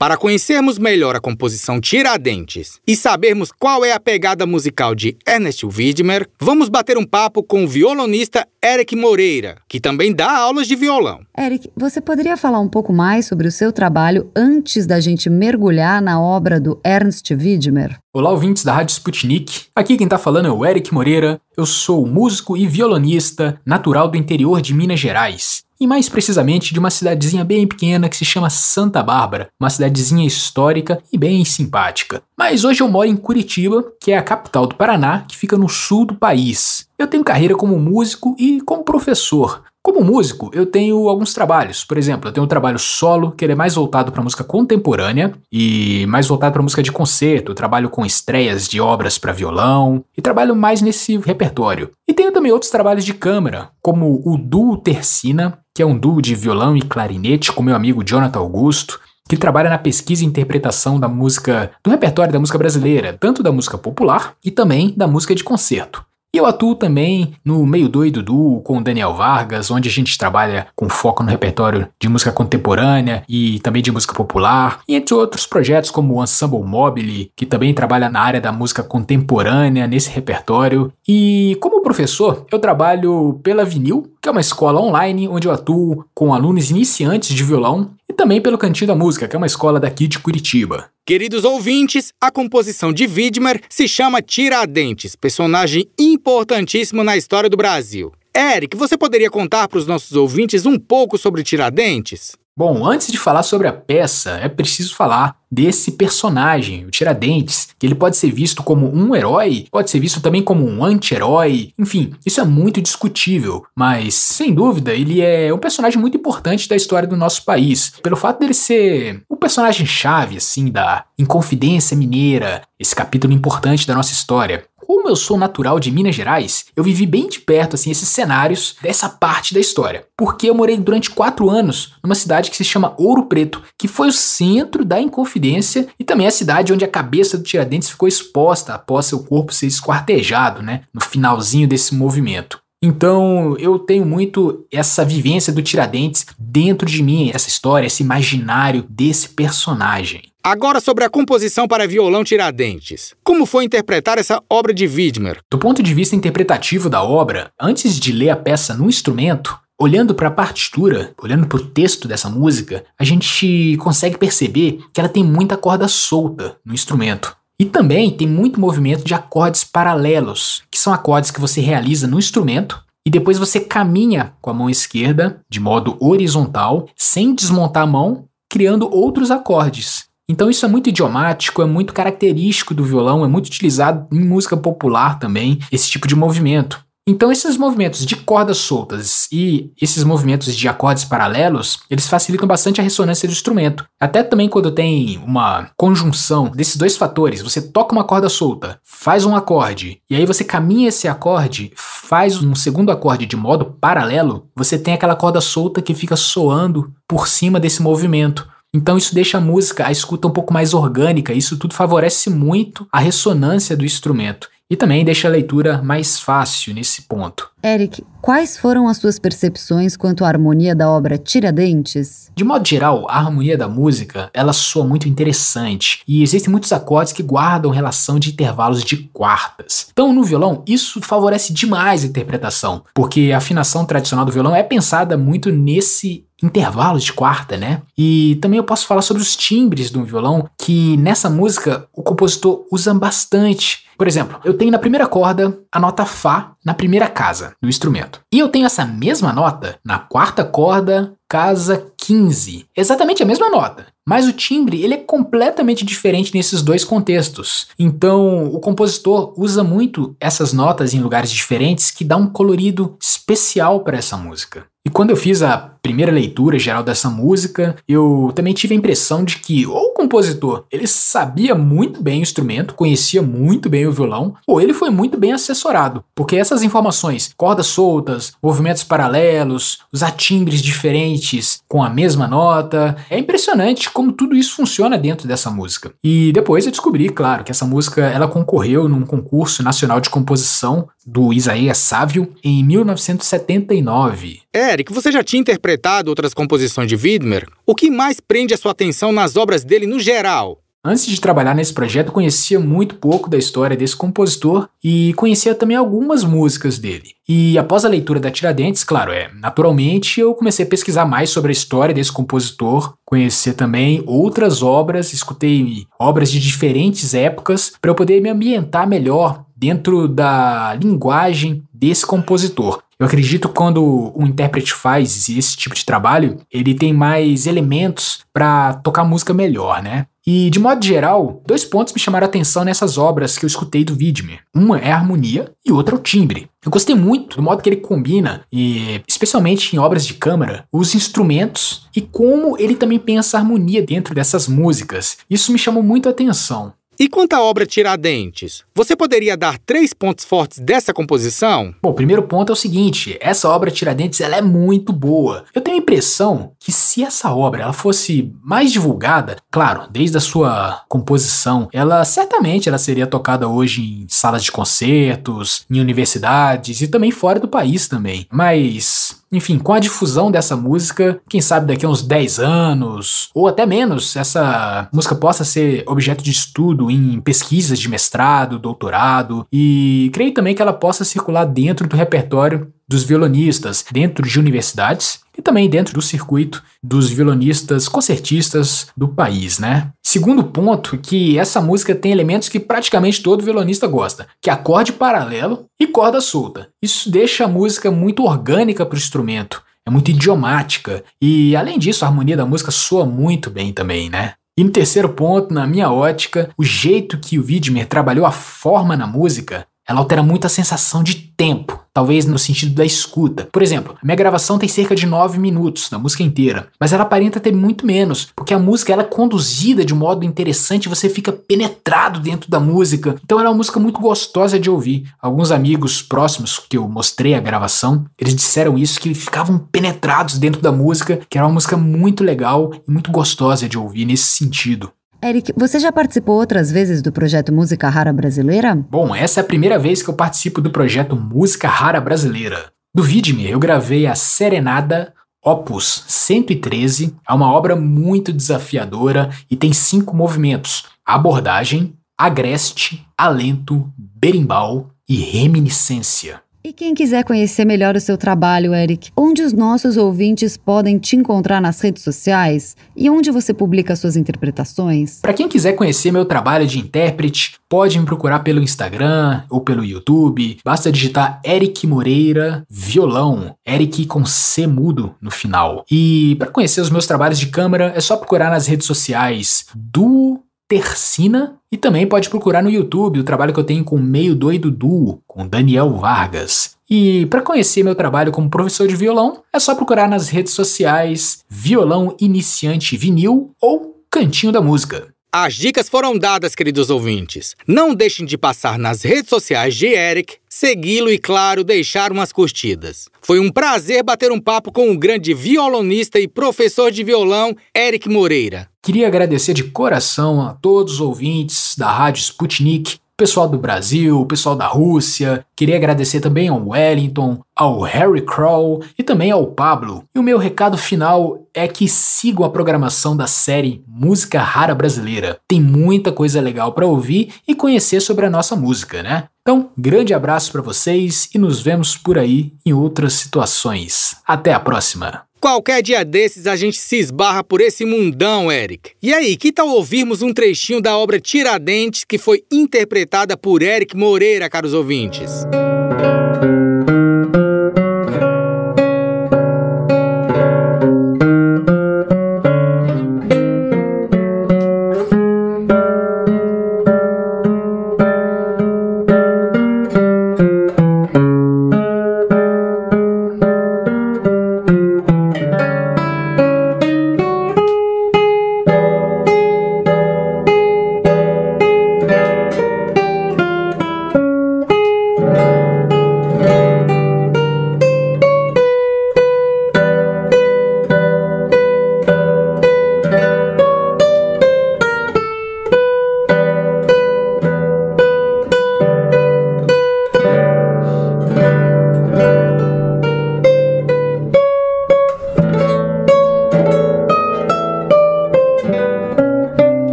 Para conhecermos melhor a composição Tiradentes e sabermos qual é a pegada musical de Ernest Wiedmer, vamos bater um papo com o violonista Eric Moreira, que também dá aulas de violão. Eric, você poderia falar um pouco mais sobre o seu trabalho antes da gente mergulhar na obra do Ernst Wiedmer? Olá, ouvintes da Rádio Sputnik. Aqui quem tá falando é o Eric Moreira. Eu sou músico e violonista natural do interior de Minas Gerais. E mais precisamente de uma cidadezinha bem pequena que se chama Santa Bárbara, uma cidadezinha histórica e bem simpática. Mas hoje eu moro em Curitiba, que é a capital do Paraná, que fica no sul do país. Eu tenho carreira como músico e como professor. Como músico, eu tenho alguns trabalhos. Por exemplo, eu tenho um trabalho solo, que ele é mais voltado para música contemporânea e mais voltado para música de concerto. Eu trabalho com estreias de obras para violão e trabalho mais nesse repertório. E tenho também outros trabalhos de câmara, como o Duo Tercina, que é um duo de violão e clarinete com meu amigo Jonathan Augusto, que trabalha na pesquisa e interpretação da música, do repertório da música brasileira, tanto da música popular e também da música de concerto. E eu atuo também no Meio Doido Duo com o Daniel Vargas, onde a gente trabalha com foco no repertório de música contemporânea e também de música popular, e entre outros projetos como o Ensemble Mobile, que também trabalha na área da música contemporânea nesse repertório. E como professor, eu trabalho pela Vinil, que é uma escola online onde eu atuo com alunos iniciantes de violão, e também pelo Cantinho da Música, que é uma escola daqui de Curitiba. Queridos ouvintes, a composição de Wiedmer se chama Tiradentes, personagem importantíssimo na história do Brasil. Eric, você poderia contar para os nossos ouvintes um pouco sobre Tiradentes? Bom, antes de falar sobre a peça, é preciso falar desse personagem, o Tiradentes, que ele pode ser visto como um herói, pode ser visto também como um anti-herói, enfim, isso é muito discutível, mas, sem dúvida, ele é um personagem muito importante da história do nosso país, pelo fato dele ser um personagem-chave, assim, da Inconfidência Mineira, esse capítulo importante da nossa história. Como eu sou natural de Minas Gerais, eu vivi bem de perto assim, esses cenários dessa parte da história. Porque eu morei durante 4 anos numa cidade que se chama Ouro Preto, que foi o centro da Inconfidência e também a cidade onde a cabeça do Tiradentes ficou exposta após seu corpo ser esquartejado, né, no finalzinho desse movimento. Então eu tenho muito essa vivência do Tiradentes dentro de mim, essa história, esse imaginário desse personagem. Agora sobre a composição para violão Tiradentes. Como foi interpretar essa obra de Wiedmer? Do ponto de vista interpretativo da obra, antes de ler a peça no instrumento, olhando para a partitura, olhando para o texto dessa música, a gente consegue perceber que ela tem muita corda solta no instrumento. E também tem muito movimento de acordes paralelos, que são acordes que você realiza no instrumento e depois você caminha com a mão esquerda de modo horizontal, sem desmontar a mão, criando outros acordes. Então isso é muito idiomático, é muito característico do violão, é muito utilizado em música popular também, esse tipo de movimento. Então esses movimentos de cordas soltas e esses movimentos de acordes paralelos, eles facilitam bastante a ressonância do instrumento. Até também quando tem uma conjunção desses dois fatores, você toca uma corda solta, faz um acorde, e aí você caminha esse acorde, faz um segundo acorde de modo paralelo, você tem aquela corda solta que fica soando por cima desse movimento. Então isso deixa a música, a escuta um pouco mais orgânica, isso tudo favorece muito a ressonância do instrumento e também deixa a leitura mais fácil nesse ponto. Eric, quais foram as suas percepções quanto à harmonia da obra Tiradentes? De modo geral, a harmonia da música, ela soa muito interessante e existem muitos acordes que guardam relação de intervalos de quartas. Então no violão, isso favorece demais a interpretação, porque a afinação tradicional do violão é pensada muito nesse intervalos de quarta, né? E também eu posso falar sobre os timbres do violão, que nessa música o compositor usa bastante. Por exemplo, eu tenho na primeira corda a nota Fá na primeira casa do instrumento. E eu tenho essa mesma nota na quarta corda, casa 15. Exatamente a mesma nota. Mas o timbre ele é completamente diferente nesses dois contextos. Então o compositor usa muito essas notas em lugares diferentes que dá um colorido especial para essa música. E quando eu fiz a primeira leitura geral dessa música, eu também tive a impressão de que ou o compositor ele sabia muito bem o instrumento, conhecia muito bem o violão, ou ele foi muito bem assessorado, porque essas informações, cordas soltas, movimentos paralelos, usar timbres diferentes com a mesma nota, é impressionante como tudo isso funciona dentro dessa música. E depois eu descobri, claro, que essa música ela concorreu num concurso nacional de composição do Isaías Sávio, em 1979. Eric, você já tinha interpretado outras composições de Widmer? O que mais prende a sua atenção nas obras dele no geral? Antes de trabalhar nesse projeto, eu conhecia muito pouco da história desse compositor e conhecia também algumas músicas dele. E após a leitura da Tiradentes, claro, naturalmente eu comecei a pesquisar mais sobre a história desse compositor, conhecer também outras obras, escutei obras de diferentes épocas para eu poder me ambientar melhor dentro da linguagem desse compositor. Eu acredito que quando um intérprete faz esse tipo de trabalho, ele tem mais elementos para tocar música melhor, né? E, de modo geral, 2 pontos me chamaram a atenção nessas obras que eu escutei do Widmer. Uma é a harmonia e outra é o timbre. Eu gostei muito do modo que ele combina, e especialmente em obras de câmara, os instrumentos e como ele também pensa a harmonia dentro dessas músicas. Isso me chamou muito a atenção. E quanto à obra Tiradentes, você poderia dar 3 pontos fortes dessa composição? Bom, o primeiro ponto é o seguinte, essa obra Tiradentes ela é muito boa. Eu tenho a impressão que se essa obra ela fosse mais divulgada, claro, desde a sua composição, ela certamente seria tocada hoje em salas de concertos, em universidades e também fora do país também. Mas, enfim, com a difusão dessa música, quem sabe daqui a uns 10 anos, ou até menos, essa música possa ser objeto de estudo em pesquisas de mestrado, doutorado, e creio também que ela possa circular dentro do repertório dos violonistas, dentro de universidades e também dentro do circuito dos violonistas concertistas do país, né? Segundo ponto, que essa música tem elementos que praticamente todo violonista gosta, que é acorde paralelo e corda solta. Isso deixa a música muito orgânica para o instrumento, é muito idiomática e, além disso, a harmonia da música soa muito bem também, né? E no terceiro ponto, na minha ótica, o jeito que o Widmer trabalhou a forma na música, ela altera muito a sensação de tempo, talvez no sentido da escuta. Por exemplo, a minha gravação tem cerca de 9 minutos da música inteira, mas ela aparenta ter muito menos, porque a música ela é conduzida de um modo interessante e você fica penetrado dentro da música. Então ela é uma música muito gostosa de ouvir. Alguns amigos próximos que eu mostrei a gravação, eles disseram isso, que ficavam penetrados dentro da música, que era uma música muito legal e muito gostosa de ouvir nesse sentido. Eric, você já participou outras vezes do projeto Música Rara Brasileira? Bom, essa é a primeira vez que eu participo do projeto Música Rara Brasileira. Do Widmer, eu gravei a Serenada Opus 113, é uma obra muito desafiadora e tem 5 movimentos: abordagem, agreste, alento, berimbau e reminiscência. E quem quiser conhecer melhor o seu trabalho, Eric, onde os nossos ouvintes podem te encontrar nas redes sociais e onde você publica suas interpretações? Para quem quiser conhecer meu trabalho de intérprete, pode me procurar pelo Instagram ou pelo YouTube. Basta digitar Eric Moreira Violão, Eric com C mudo no final. E para conhecer os meus trabalhos de câmara, é só procurar nas redes sociais do Tercina e também pode procurar no YouTube o trabalho que eu tenho com o Meio Doido Duo, com Daniel Vargas. E para conhecer meu trabalho como professor de violão, é só procurar nas redes sociais Violão Iniciante Vinil ou Cantinho da Música. As dicas foram dadas, queridos ouvintes. Não deixem de passar nas redes sociais de Eric, segui-lo e, claro, deixar umas curtidas. Foi um prazer bater um papo com o grande violonista e professor de violão, Eric Moreira. Queria agradecer de coração a todos os ouvintes da Rádio Sputnik, o pessoal do Brasil, o pessoal da Rússia. Queria agradecer também ao Wellington, ao Harry Kroll e também ao Pablo. E o meu recado final é que sigam a programação da série Música Rara Brasileira. Tem muita coisa legal para ouvir e conhecer sobre a nossa música, né? Então, grande abraço para vocês e nos vemos por aí em outras situações. Até a próxima! Qualquer dia desses a gente se esbarra por esse mundão, Eric. E aí, que tal ouvirmos um trechinho da obra Tiradentes, que foi interpretada por Eric Moreira, caros ouvintes?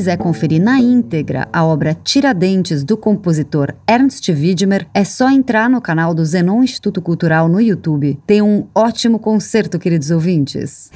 quiser conferir na íntegra a obra Tiradentes do compositor Ernst Wiedmer, é só entrar no canal do Zenon Instituto Cultural no YouTube. Tem um ótimo concerto, queridos ouvintes.